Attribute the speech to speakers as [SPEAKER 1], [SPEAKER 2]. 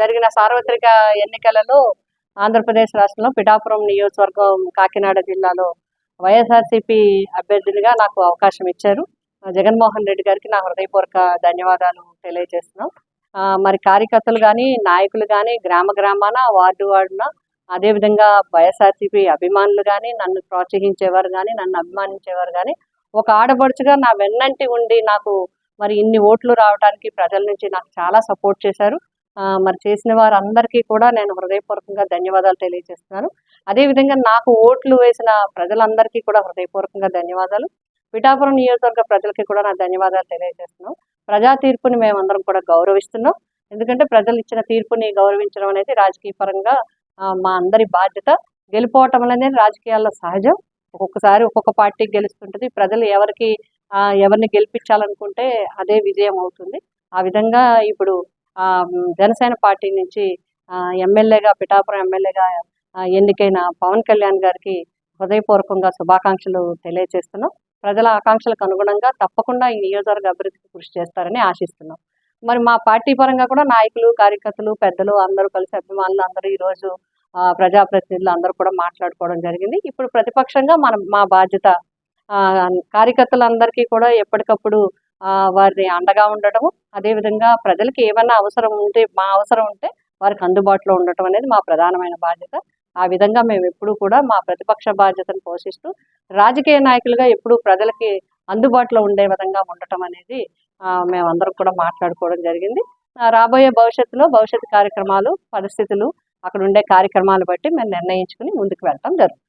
[SPEAKER 1] జరిగిన సార్వత్రిక ఎన్నికలలో ఆంధ్రప్రదేశ్ రాష్ట్రంలో పిఠాపురం నియోజకవర్గం కాకినాడ జిల్లాలో వైఎస్ఆర్సీపీ అభ్యర్థులుగా నాకు అవకాశం ఇచ్చారు. జగన్మోహన్ రెడ్డి గారికి నా హృదయపూర్వక ధన్యవాదాలు తెలియజేస్తున్నాం. మరి కార్యకర్తలు కానీ, నాయకులు కానీ, గ్రామ గ్రామాన, వార్డు వార్డున, అదేవిధంగా వైఎస్ఆర్సీపీ అభిమానులు కానీ, నన్ను ప్రోత్సహించేవారు కానీ, నన్ను అభిమానించేవారు కానీ, ఒక ఆడపడుచుగా నా వెన్నంటి ఉండి నాకు మరి ఇన్ని ఓట్లు రావడానికి ప్రజల నుంచి నాకు చాలా సపోర్ట్ చేశారు. మరి చేసిన వారందరికీ కూడా నేను హృదయపూర్వకంగా ధన్యవాదాలు తెలియజేస్తున్నాను. అదేవిధంగా నాకు ఓట్లు వేసిన ప్రజలందరికీ కూడా హృదయపూర్వకంగా ధన్యవాదాలు. పిఠాపురం నియోజకవర్గ ప్రజలకి కూడా నా ధన్యవాదాలు తెలియజేస్తున్నాం. ప్రజా తీర్పుని మేమందరం కూడా గౌరవిస్తున్నాం. ఎందుకంటే ప్రజలు ఇచ్చిన తీర్పుని గౌరవించడం అనేది రాజకీయ పరంగా మా అందరి బాధ్యత. గెలుపోవటం అనేది రాజకీయాల్లో సహజం. ఒక్కొక్కసారి ఒక్కొక్క పార్టీ గెలుస్తుంటుంది. ప్రజలు ఎవరిని గెలిపించాలనుకుంటే అదే విజయం అవుతుంది. ఆ విధంగా ఇప్పుడు జనసేన పార్టీ నుంచి ఎమ్మెల్యేగా, పిఠాపురం ఎమ్మెల్యేగా ఎన్నికైన పవన్ కళ్యాణ్ గారికి హృదయపూర్వకంగా శుభాకాంక్షలు తెలియజేస్తున్నాం. ప్రజల ఆకాంక్షలకు అనుగుణంగా తప్పకుండా ఈ నియోజకవర్గ అభివృద్ధికి కృషి చేస్తారని ఆశిస్తున్నాం. మరి మా పార్టీ పరంగా కూడా నాయకులు, కార్యకర్తలు, పెద్దలు అందరూ కలిసి, అభిమానులు అందరూ ఈరోజు ప్రజాప్రతినిధులు అందరూ కూడా మాట్లాడుకోవడం జరిగింది. ఇప్పుడు ప్రతిపక్షంగా మా బాధ్యత కార్యకర్తలందరికీ కూడా ఎప్పటికప్పుడు వారిని అండగా ఉండటము, అదేవిధంగా ప్రజలకి ఏమన్నా అవసరం ఉంటే, మా అవసరం ఉంటే వారికి అందుబాటులో ఉండటం అనేది మా ప్రధానమైన బాధ్యత. ఆ విధంగా మేము ఎప్పుడూ కూడా మా ప్రతిపక్ష బాధ్యతను పోషిస్తూ రాజకీయ నాయకులుగా ఎప్పుడూ ప్రజలకి అందుబాటులో ఉండే విధంగా ఉండటం అనేది మేమందరం కూడా మాట్లాడుకోవడం జరిగింది. రాబోయే భవిష్యత్తు కార్యక్రమాలు, పరిస్థితులు, అక్కడ ఉండే కార్యక్రమాలు బట్టి మేము నిర్ణయించుకుని ముందుకు వెళ్తాం జరుగుతుంది.